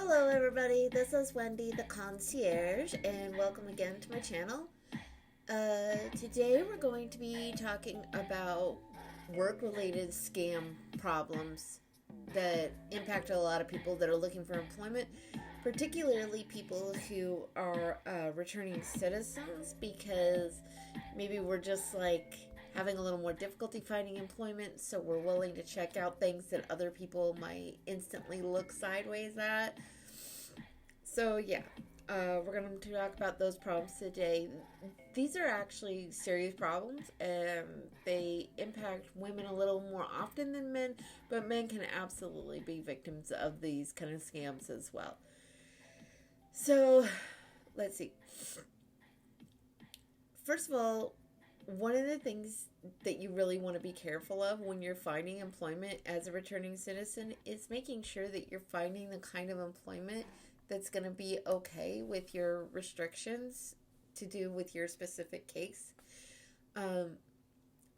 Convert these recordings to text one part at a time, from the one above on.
Hello, everybody. This is Wendy, the concierge, and welcome again to my channel. Today, we're going to be talking about work related scam problems that impact a lot of people that are looking for employment, particularly people who are returning citizens, because maybe we're just like having a little more difficulty finding employment, so we're willing to check out things that other people might instantly look sideways at. So, yeah, we're going to talk about those problems today. These are actually serious problems, and they impact women a little more often than men, but men can absolutely be victims of these kind of scams as well. So, let's see. First of all, one of the things that you really want to be careful of when you're finding employment as a returning citizen is making sure that you're finding the kind of employment that's going to be okay with your restrictions to do with your specific case. Um,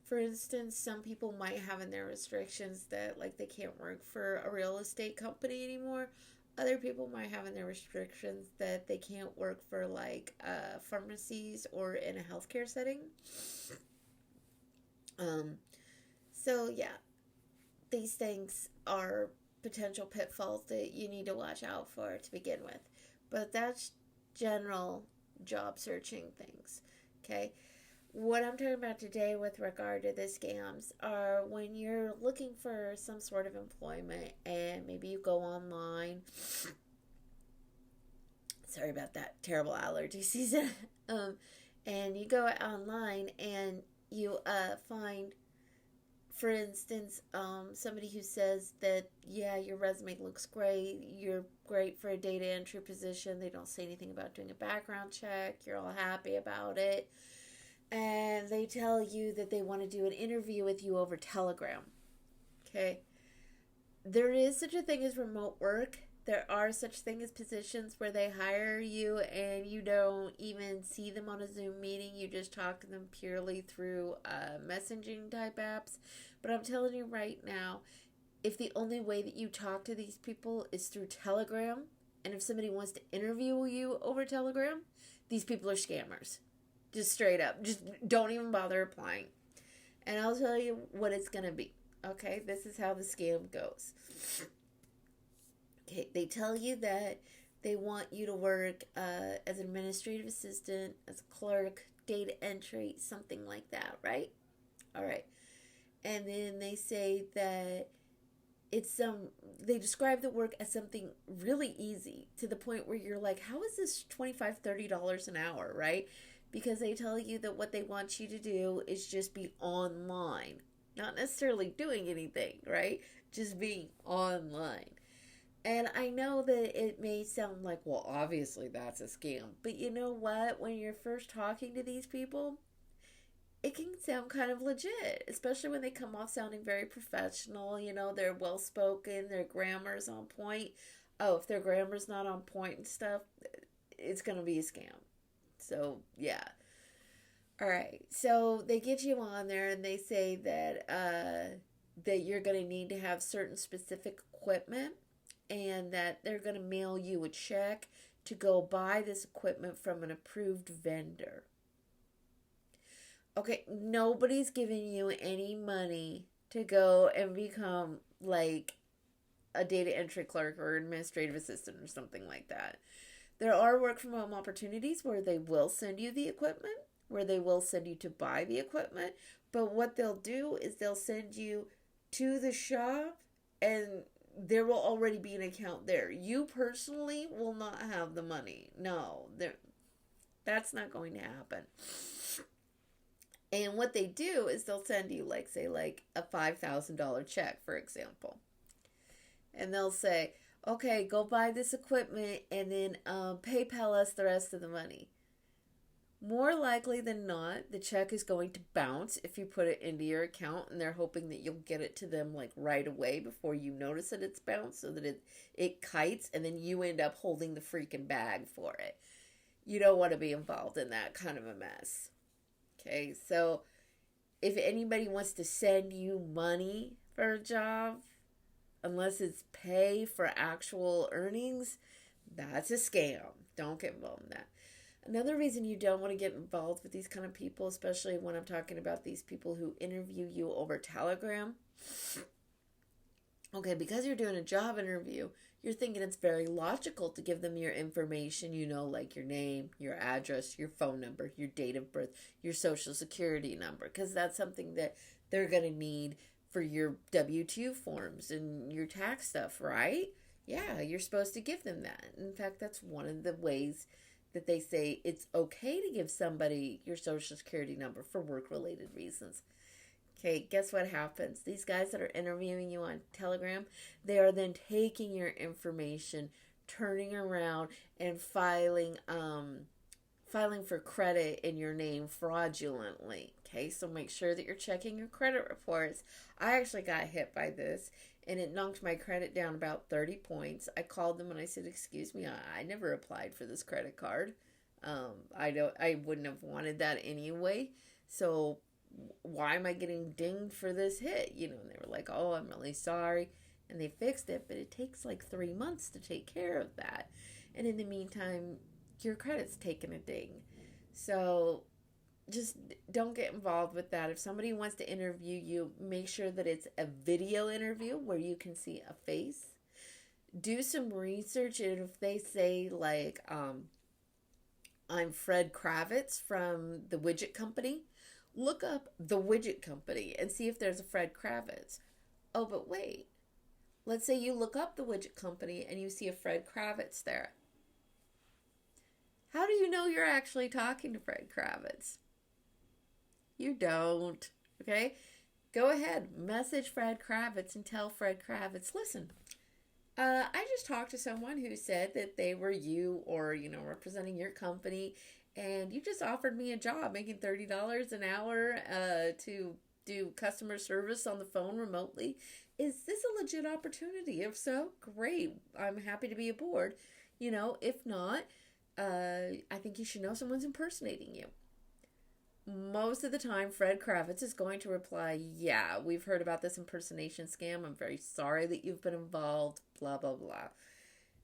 for instance, some people might have in their restrictions that like they can't work for a real estate company anymore. Other people might have in their restrictions that they can't work for like pharmacies or in a healthcare setting. Um, so yeah, these things are potential pitfalls that you need to watch out for to begin with. But that's general job searching things. Okay. What I'm talking about today with regard to the scams are when you're looking for some sort of employment and maybe you go online. Sorry about that terrible allergy season. um, and you go online and you find, for instance, somebody who says that, yeah, your resume looks great, you're great for a data entry position, they don't say anything about doing a background check, you're all happy about it, and they tell you that they want to do an interview with you over Telegram. Okay? There is such a thing as remote work. There are such things as positions where they hire you and you don't even see them on a Zoom meeting. You just talk to them purely through messaging type apps. But I'm telling you right now, if the only way that you talk to these people is through Telegram, and if somebody wants to interview you over Telegram, these people are scammers. Just straight up. Just don't even bother applying. And I'll tell you what it's going to be. Okay, this is how the scam goes. Okay, they tell you that they want you to work as an administrative assistant, as a clerk, data entry, something like that, right? All right. And then they say that they describe the work as something really easy to the point where you're like, how is this $25-$30 an hour, right? Because they tell you that what they want you to do is just be online, not necessarily doing anything, right? Just being online. And I know that it may sound like, well, obviously that's a scam. But you know what? When you're first talking to these people, it can sound kind of legit, especially when they come off sounding very professional. You know, they're well spoken, their grammar's on point. Oh, if their grammar's not on point and stuff, it's going to be a scam. So, yeah. All right. So they get you on there and they say that you're going to need to have certain specific equipment and that they're going to mail you a check to go buy this equipment from an approved vendor. Okay, nobody's giving you any money to go and become like a data entry clerk or administrative assistant or something like that. There are work from home opportunities where they will send you the equipment, where they will send you to buy the equipment, but what they'll do is they'll send you to the shop and there will already be an account there. You personally will not have the money. No, that's not going to happen. And what they do is they'll send you, like, say, like a $5,000 check, for example. And they'll say, okay, go buy this equipment and then PayPal us the rest of the money. More likely than not, the check is going to bounce if you put it into your account, and they're hoping that you'll get it to them like right away before you notice that it's bounced, so that it kites, and then you end up holding the freaking bag for it. You don't want to be involved in that kind of a mess. Okay, so if anybody wants to send you money for a job, unless it's pay for actual earnings, that's a scam. Don't get involved in that. Another reason you don't want to get involved with these kind of people, especially when I'm talking about these people who interview you over Telegram. Okay, because you're doing a job interview, you're thinking it's very logical to give them your information, like your name, your address, your phone number, your date of birth, your social security number, because that's something that they're going to need for your W-2 forms and your tax stuff, right? Yeah, you're supposed to give them that. In fact, that's one of the ways that they say it's okay to give somebody your social security number for work-related reasons. Okay, guess what happens? These guys that are interviewing you on Telegram, they are then taking your information, turning around, and filing for credit in your name fraudulently. Okay, so make sure that you're checking your credit reports. I actually got hit by this, and it knocked my credit down about 30 points. I called them and I said, "Excuse me, I never applied for this credit card. I wouldn't have wanted that anyway. So why am I getting dinged for this hit?" And they were like, "Oh, I'm really sorry." And they fixed it, but it takes like 3 months to take care of that. And in the meantime, your credit's taking a ding. So just don't get involved with that. If somebody wants to interview you, make sure that it's a video interview where you can see a face. Do some research, and if they say like, "I'm Fred Kravitz from the widget company," look up the widget company and see if there's a Fred Kravitz. Oh, but wait. Let's say you look up the widget company and you see a Fred Kravitz there. How do you know you're actually talking to Fred Kravitz? You don't. Okay? Go ahead. Message Fred Kravitz and tell Fred Kravitz, "Listen, I just talked to someone who said that they were you or, representing your company, and you just offered me a job making $30 an hour to do customer service on the phone remotely. Is this a legit opportunity? If so, great. I'm happy to be aboard. If not, I think you should know someone's impersonating you." Most of the time, Fred Kravitz is going to reply, "Yeah, we've heard about this impersonation scam. I'm very sorry that you've been involved, blah, blah, blah."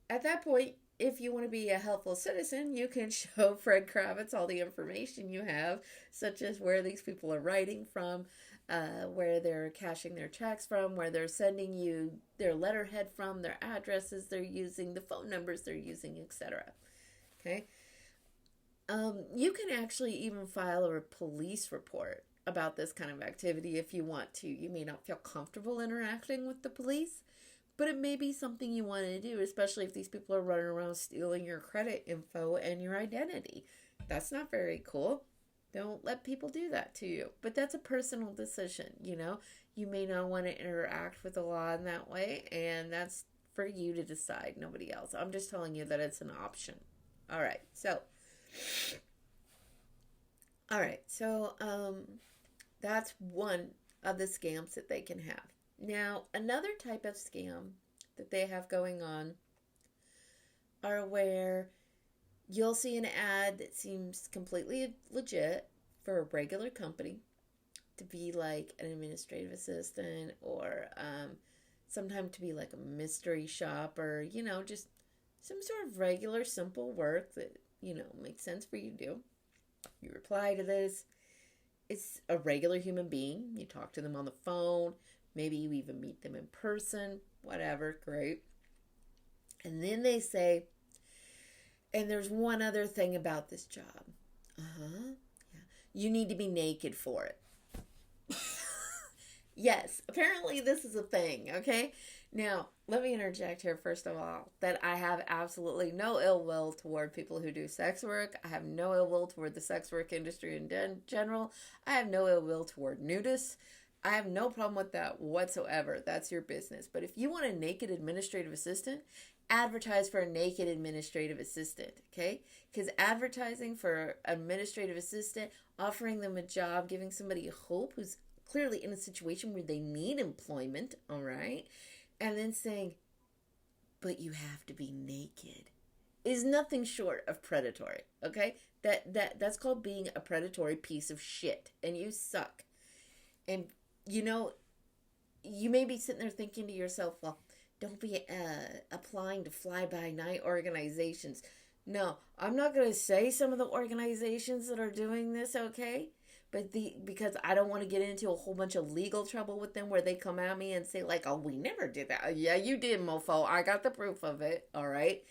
At that point, if you want to be a helpful citizen, you can show Fred Kravitz all the information you have, such as where these people are writing from, where they're cashing their checks from, where they're sending you their letterhead from, their addresses they're using, the phone numbers they're using, etc. Okay? You can actually even file a police report about this kind of activity if you want to. You may not feel comfortable interacting with the police, but it may be something you want to do, especially if these people are running around stealing your credit info and your identity. That's not very cool. Don't let people do that to you. But that's a personal decision, You may not want to interact with the law in that way, and that's for you to decide, nobody else. I'm just telling you that it's an option. All right, so that's one of the scams that they can have. Now, another type of scam that they have going on are where you'll see an ad that seems completely legit for a regular company to be like an administrative assistant or sometimes to be like a mystery shopper, just some sort of regular, simple work that, makes sense for you to do. You reply to this. It's a regular human being. You talk to them on the phone. Maybe you even meet them in person. Whatever. Great. And then they say, "And there's one other thing about this job. Yeah. You need to be naked for it." Yes, apparently this is a thing, okay? Now, let me interject here, first of all, that I have absolutely no ill will toward people who do sex work. I have no ill will toward the sex work industry in general. I have no ill will toward nudists. I have no problem with that whatsoever. That's your business. But if you want a naked administrative assistant, advertise for a naked administrative assistant, okay? Because advertising for administrative assistant, offering them a job, giving somebody hope who's clearly in a situation where they need employment, all right? And then saying, "But you have to be naked," is nothing short of predatory, okay? That's called being a predatory piece of shit, and you suck. And, you may be sitting there thinking to yourself, well, don't be applying to fly-by-night organizations. No, I'm not going to say some of the organizations that are doing this, okay? But because I don't want to get into a whole bunch of legal trouble with them where they come at me and say like, "Oh, we never did that." Yeah, you did, mofo. I got the proof of it. All right.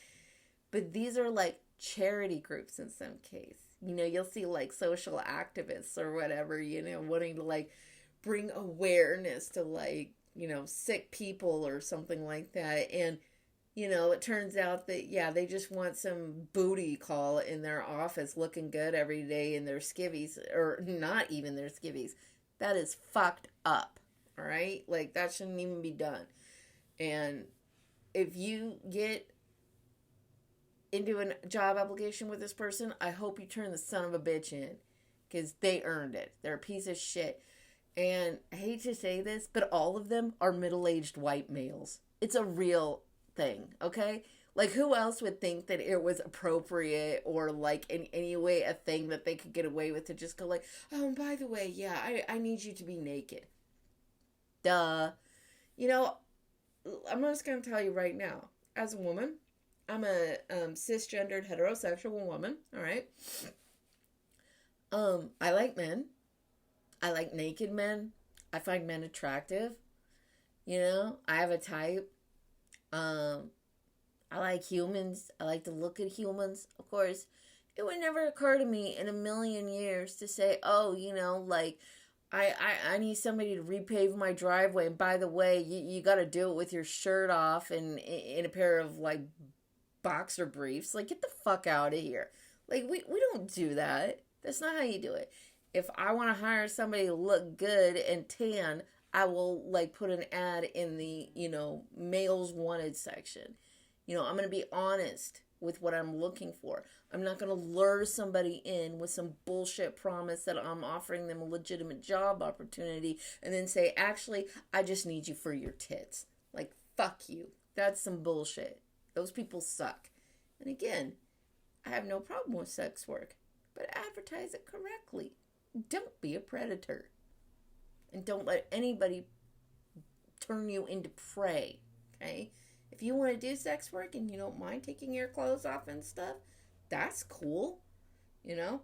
But these are like charity groups in some case. You'll see like social activists or whatever, wanting to like bring awareness to like, sick people or something like that. And it turns out that, yeah, they just want some booty call in their office looking good every day in their skivvies, or not even their skivvies. That is fucked up, all right? Like, that shouldn't even be done. And if you get into a job application with this person, I hope you turn the son of a bitch in, because they earned it. They're a piece of shit. And I hate to say this, but all of them are middle-aged white males. It's a real thing, okay? Like, who else would think that it was appropriate or like in any way a thing that they could get away with to just go like, "Oh, by the way, yeah, I need you to be naked." Duh. I'm just going to tell you right now, as a woman, I'm a cisgendered heterosexual woman, all right? I like men. I like naked men. I find men attractive. I have a type. I like humans. I like to look at humans. Of course, it would never occur to me in a million years to say, "Oh, like, I need somebody to repave my driveway. And by the way, you got to do it with your shirt off and in a pair of, like, boxer briefs." Like, get the fuck out of here. Like, we don't do that. That's not how you do it. If I want to hire somebody to look good and tan, I will, like, put an ad in the, males wanted section. I'm going to be honest with what I'm looking for. I'm not going to lure somebody in with some bullshit promise that I'm offering them a legitimate job opportunity and then say, "Actually, I just need you for your tits." Like, fuck you. That's some bullshit. Those people suck. And again, I have no problem with sex work, but advertise it correctly. Don't be a predator. And don't let anybody turn you into prey, okay? If you want to do sex work and you don't mind taking your clothes off and stuff, that's cool, I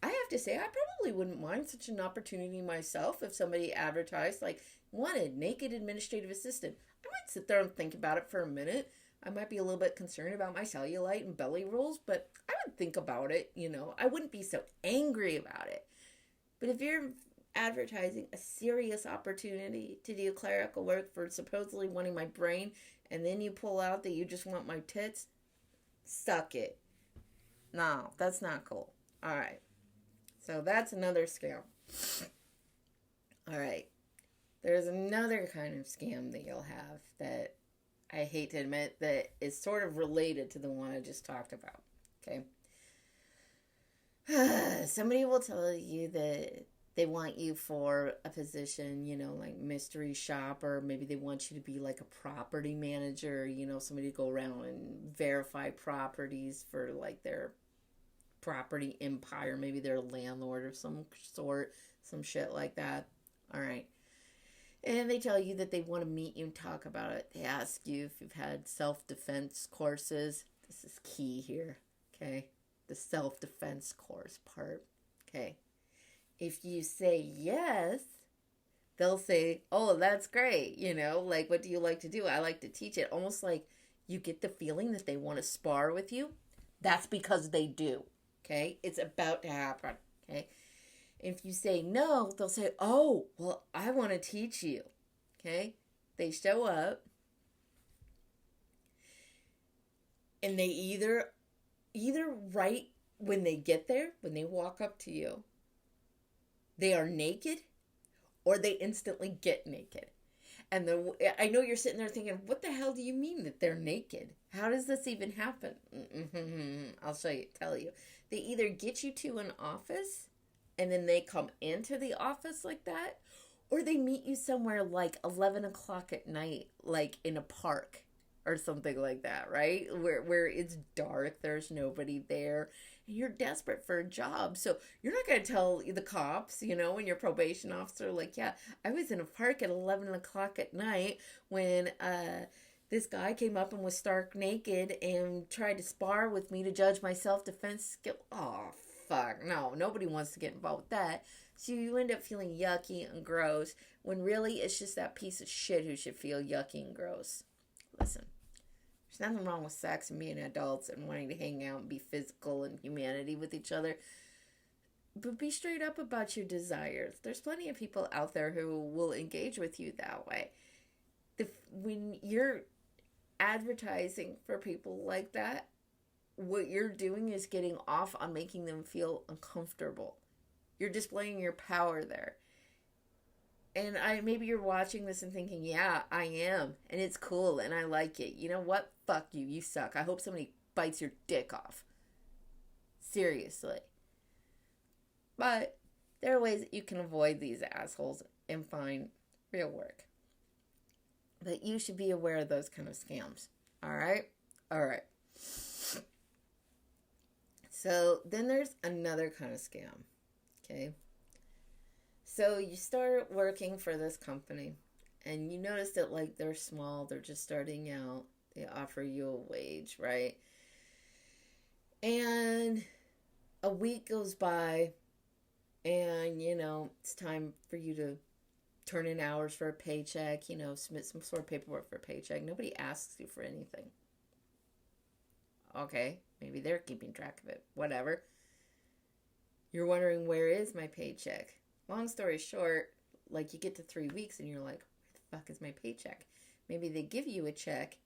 have to say, I probably wouldn't mind such an opportunity myself if somebody advertised, like, wanted naked administrative assistant. I might sit there and think about it for a minute. I might be a little bit concerned about my cellulite and belly rolls, but I would think about it, I wouldn't be so angry about it. But if you're advertising a serious opportunity to do clerical work for supposedly wanting my brain, and then you pull out that you just want my tits, suck it. No, that's not cool. All right. So that's another scam. All right. There's another kind of scam that you'll have that I hate to admit that is sort of related to the one I just talked about. Okay. Somebody will tell you that they want you for a position, like mystery shopper. Maybe they want you to be like a property manager, somebody to go around and verify properties for like their property empire. Maybe they're a landlord of some sort, some shit like that. All right. And they tell you that they want to meet you and talk about it. They ask you if you've had self-defense courses. This is key here, okay? The self-defense course part, okay? If you say yes, they'll say, "Oh, that's great. Like, what do you like to do?" "I like to teach it." Almost like you get the feeling that they want to spar with you. That's because they do, okay? It's about to happen, okay? If you say no, they'll say, "Oh, well, I want to teach you," okay? They show up, and they either right when they get there, when they walk up to you, they are naked, or they instantly get naked. And I know you're sitting there thinking, "What the hell do you mean that they're naked? How does this even happen?" I'll tell you. They either get you to an office, and then they come into the office like that, or they meet you somewhere like 11 o'clock at night, like in a park or something like that, right? Where it's dark, there's nobody there, and you're desperate for a job. So you're not going to tell the cops, and your probation officer, like, "Yeah, I was in a park at 11 o'clock at night when This guy came up and was stark naked and tried to spar with me to judge my self-defense skill. Oh, fuck. No, nobody wants to get involved with that. So you end up feeling yucky and gross when really it's just that piece of shit who should feel yucky and gross. Listen, there's nothing wrong with sex and being adults and wanting to hang out and be physical and humanity with each other. But be straight up about your desires. There's plenty of people out there who will engage with you that way. When you're advertising for people like that, what you're doing is getting off on making them feel uncomfortable. You're displaying your power there. And maybe you're watching this and thinking, yeah, I am. And it's cool and I like it. You know what? Fuck you. You suck. I hope somebody bites your dick off. Seriously. But there are ways that you can avoid these assholes and find real work. But you should be aware of those kind of scams. Alright? Alright. So then there's another kind of scam. Okay? So you start working for this company and you notice that like they're small, they're just starting out. They offer you a wage, right? And a week goes by and, it's time for you to turn in hours for a paycheck, submit some sort of paperwork for a paycheck. Nobody asks you for anything. Okay, maybe they're keeping track of it. Whatever. You're wondering, where is my paycheck? Long story short, like you get to 3 weeks and you're like, where the fuck is my paycheck? Maybe they give you a check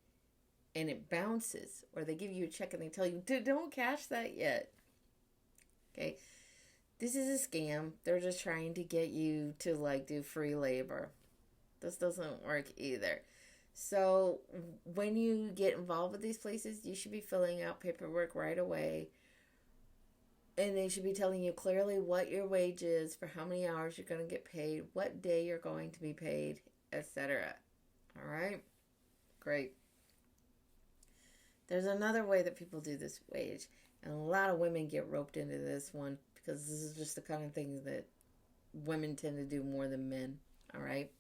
and it bounces. Or they give you a check and they tell you, don't cash that yet. Okay. This is a scam. They're just trying to get you to like do free labor. This doesn't work either. So when you get involved with these places, you should be filling out paperwork right away. And they should be telling you clearly what your wage is, for how many hours you're going to get paid, what day you're going to be paid, etc. All right? Great. There's another way that people do this wage. And a lot of women get roped into this one because this is just the kind of things that women tend to do more than men. All right?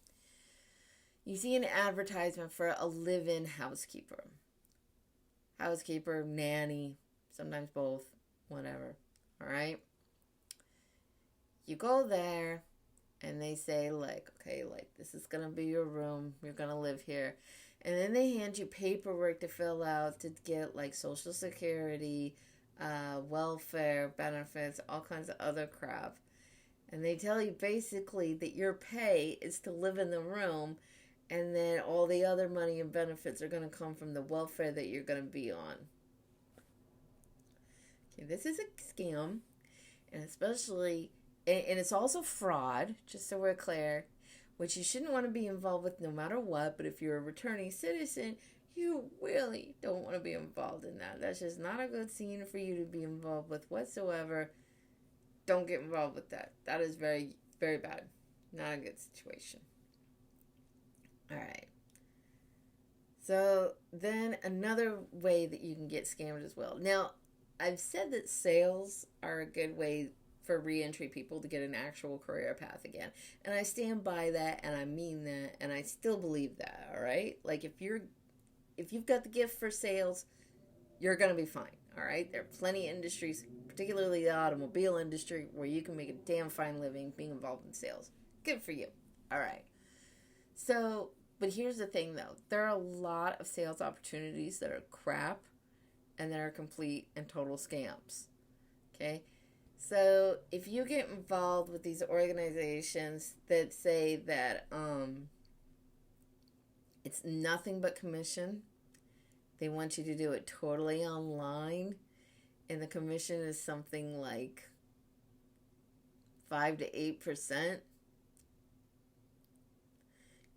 You see an advertisement for a live-in housekeeper. Housekeeper, nanny, sometimes both, whatever. All right? You go there and they say like, okay, like this is going to be your room. You're going to live here. And then they hand you paperwork to fill out to get like Social Security, welfare benefits, all kinds of other crap. And they tell you basically that your pay is to live in the room, and then all the other money and benefits are going to come from the welfare that you're going to be on. Okay, this is a scam, and especially, and it's also fraud, just so we're clear, which you shouldn't want to be involved with no matter what. But if you're a returning citizen, you really don't want to be involved in that. That's just not a good scene for you to be involved with whatsoever. Don't get involved with that. That is very, very bad. Not a good situation. All right. So then another way that you can get scammed as well. Now, I've said that sales are a good way for reentry people to get an actual career path again. And I stand by that, and I mean that, and I still believe that, all right? Like, if you've got the gift for sales, you're going to be fine, all right? There are plenty of industries, particularly the automobile industry, where you can make a damn fine living being involved in sales. Good for you. All right. So, but here's the thing, though. There are a lot of sales opportunities that are crap and that are complete and total scams, okay? So, if you get involved with these organizations that say that it's nothing but commission, they want you to do it totally online, and the commission is something like 5 to 8%,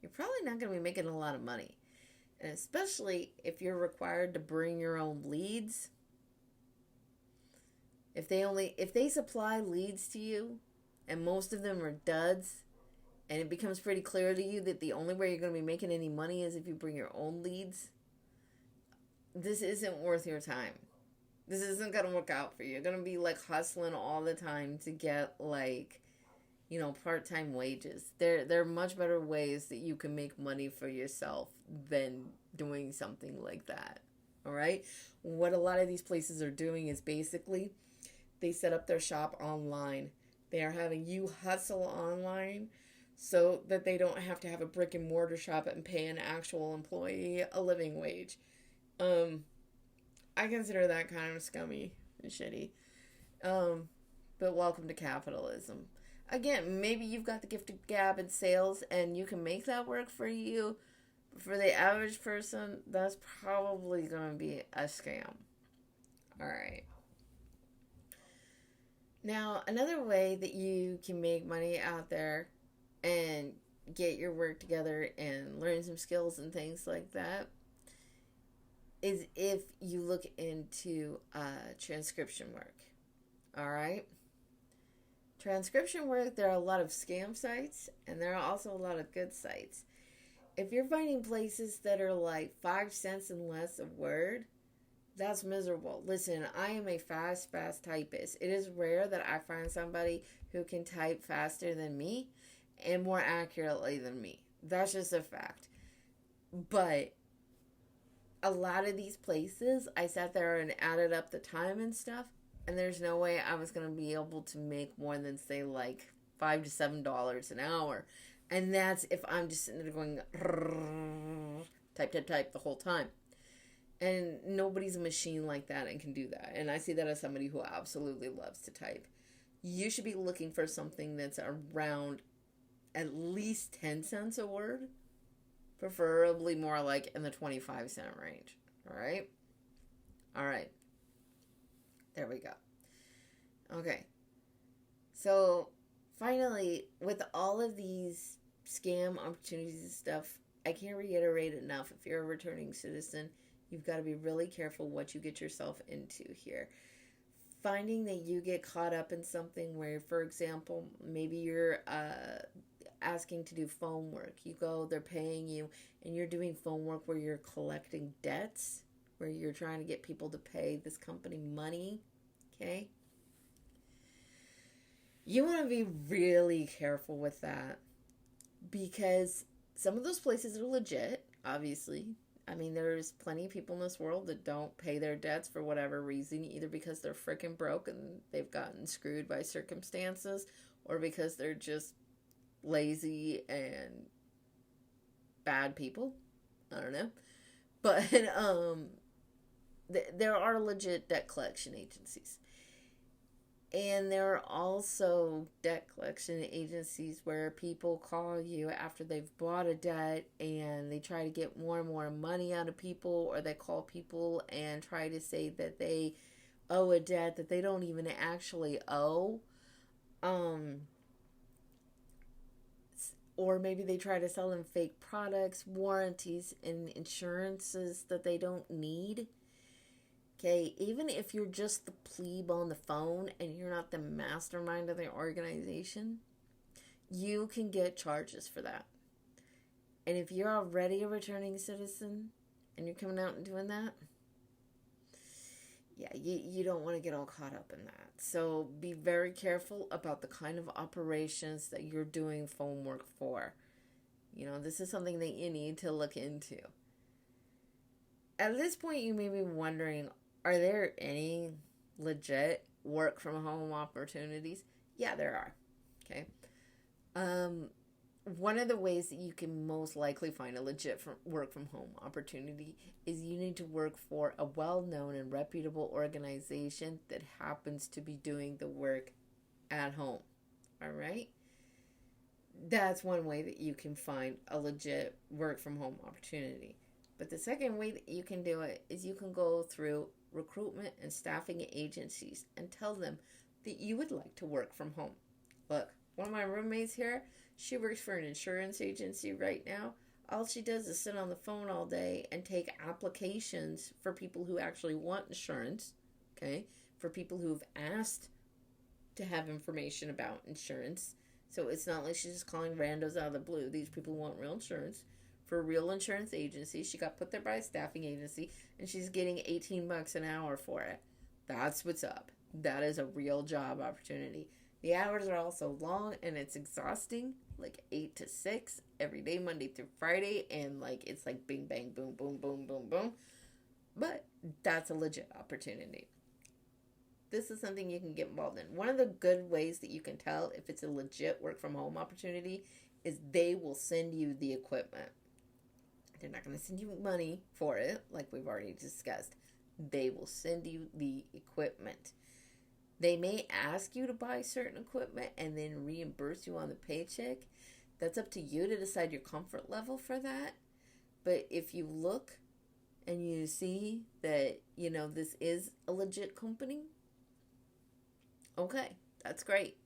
you're probably not going to be making a lot of money. And especially if you're required to bring your own leads. If they supply leads to you, and most of them are duds, and it becomes pretty clear to you that the only way you're going to be making any money is if you bring your own leads, this isn't worth your time. This isn't going to work out for you. You're going to be like hustling all the time to get like part-time wages. There are much better ways that you can make money for yourself than doing something like that. All right? What a lot of these places are doing is basically they set up their shop online. They are having you hustle online so that they don't have to have a brick and mortar shop and pay an actual employee a living wage. I consider that kind of scummy and shitty. But welcome to capitalism. Again, maybe you've got the gift of gab in sales and you can make that work for you. For the average person, that's probably going to be a scam. All right. Now, another way that you can make money out there and get your work together and learn some skills and things like that is if you look into transcription work. All right? Transcription work, there are a lot of scam sites and there are also a lot of good sites. If you're finding places that are like 5 cents and less a word, that's miserable. Listen, I am a fast typist. It is rare that I find somebody who can type faster than me and more accurately than me. That's just a fact. But a lot of these places, I sat there and added up the time and stuff, and there's no way I was going to be able to make more than, say, like $5 to $7 an hour. And that's if I'm just sitting there going, type the whole time. And nobody's a machine like that and can do that. And I see that as somebody who absolutely loves to type. You should be looking for something that's around at least 10 cents a word. Preferably more like in the 25-cent range. All right? All right. There we go. Okay. So, finally, with all of these scam opportunities and stuff, I can't reiterate enough. If you're a returning citizen, you've got to be really careful what you get yourself into here. Finding that you get caught up in something where, for example, maybe you're asking to do phone work. You go, they're paying you, and you're doing phone work where you're collecting debts, where you're trying to get people to pay this company money, okay? You want to be really careful with that because some of those places are legit, obviously. I mean, there's plenty of people in this world that don't pay their debts for whatever reason, either because they're freaking broke and they've gotten screwed by circumstances, or because they're just lazy and bad people. I don't know. But there are legit debt collection agencies. And there are also debt collection agencies where people call you after they've bought a debt and they try to get more and more money out of people, or they call people and try to say that they owe a debt that they don't even actually owe. Or maybe they try to sell them fake products, warranties, and insurances that they don't need. Okay, even if you're just the plebe on the phone and you're not the mastermind of the organization, you can get charges for that. And if you're already a returning citizen and you're coming out and doing that, yeah, you don't want to get all caught up in that. So be very careful about the kind of operations that you're doing phone work for. This is something that you need to look into. At this point, you may be wondering, are there any legit work from home opportunities? Yeah, there are. Okay. One of the ways that you can most likely find a legit work from home opportunity is you need to work for a well-known and reputable organization that happens to be doing the work at home. All right? That's one way that you can find a legit work from home opportunity. But the second way that you can do it is you can go through recruitment and staffing agencies and tell them that you would like to work from home. Look, one of my roommates here, she works for an insurance agency right now. All she does is sit on the phone all day and take applications for people who actually want insurance, okay? For people who've asked to have information about insurance. So it's not like she's just calling randos out of the blue. These people want real insurance. For a real insurance agency, she got put there by a staffing agency, and she's getting $18 an hour for it. That's what's up. That is a real job opportunity. The hours are also long and it's exhausting, like 8 to 6 every day, Monday through Friday, and like it's like bing, bang, boom, boom, boom, boom, boom. But that's a legit opportunity. This is something you can get involved in. One of the good ways that you can tell if it's a legit work from home opportunity is they will send you the equipment. They're not going to send you money for it, like we've already discussed. They will send you the equipment. They may ask you to buy certain equipment and then reimburse you on the paycheck. That's up to you to decide your comfort level for that. But if you look and you see that, this is a legit company, okay, that's great.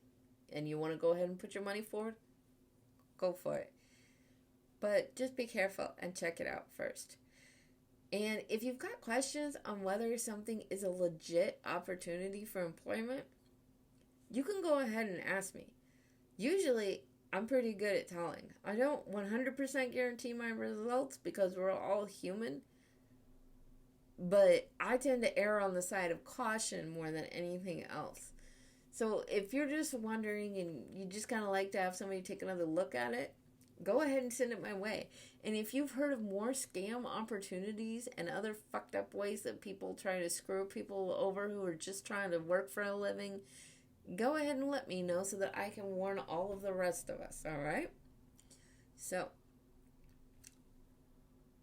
And you want to go ahead and put your money forward, go for it. But just be careful and check it out first. And if you've got questions on whether something is a legit opportunity for employment, you can go ahead and ask me. Usually, I'm pretty good at telling. I don't 100% guarantee my results because we're all human. But I tend to err on the side of caution more than anything else. So if you're just wondering and you just kind of like to have somebody take another look at it, go ahead and send it my way. And if you've heard of more scam opportunities and other fucked up ways that people try to screw people over who are just trying to work for a living, go ahead and let me know so that I can warn all of the rest of us, all right? So,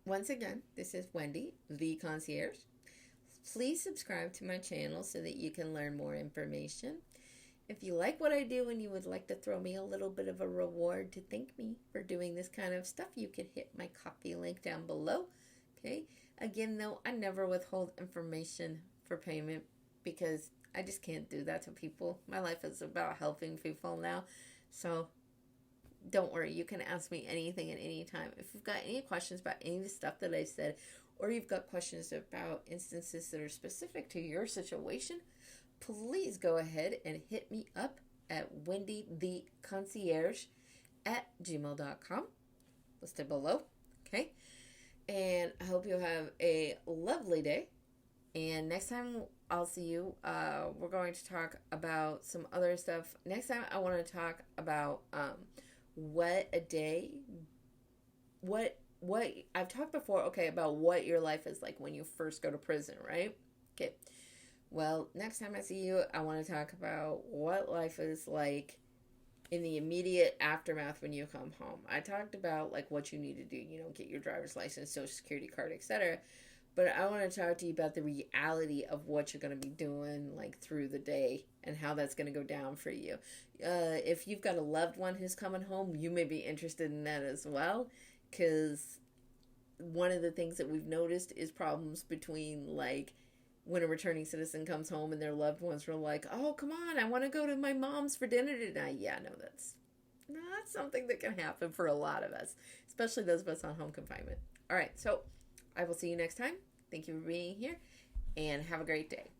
once again, this is Wendy, the concierge. Please subscribe to my channel so that you can learn more information. If you like what I do and you would like to throw me a little bit of a reward to thank me for doing this kind of stuff, you can hit my Ko-fi link down below. Okay? Again, though, I never withhold information for payment because I just can't do that to people. My life is about helping people now. So don't worry. You can ask me anything at any time. If you've got any questions about any of the stuff that I said, or you've got questions about instances that are specific to your situation, please go ahead and hit me up at wendytheconcierge@gmail.com. Listed below. Okay? And I hope you have a lovely day. And next time I'll see you, we're going to talk about some other stuff. Next time I want to talk about what I've talked before, okay, about what your life is like when you first go to prison, right? Okay. Well, next time I see you, I want to talk about what life is like in the immediate aftermath when you come home. I talked about like what you need to do, get your driver's license, social security card, etc. But I want to talk to you about the reality of what you're going to be doing like through the day and how that's going to go down for you. If you've got a loved one who's coming home, you may be interested in that as well, because one of the things that we've noticed is problems between like when a returning citizen comes home and their loved ones were like, oh, come on, I want to go to my mom's for dinner tonight. Yeah, no, that's not something that can happen for a lot of us, especially those of us on home confinement. All right, so I will see you next time. Thank you for being here, and have a great day.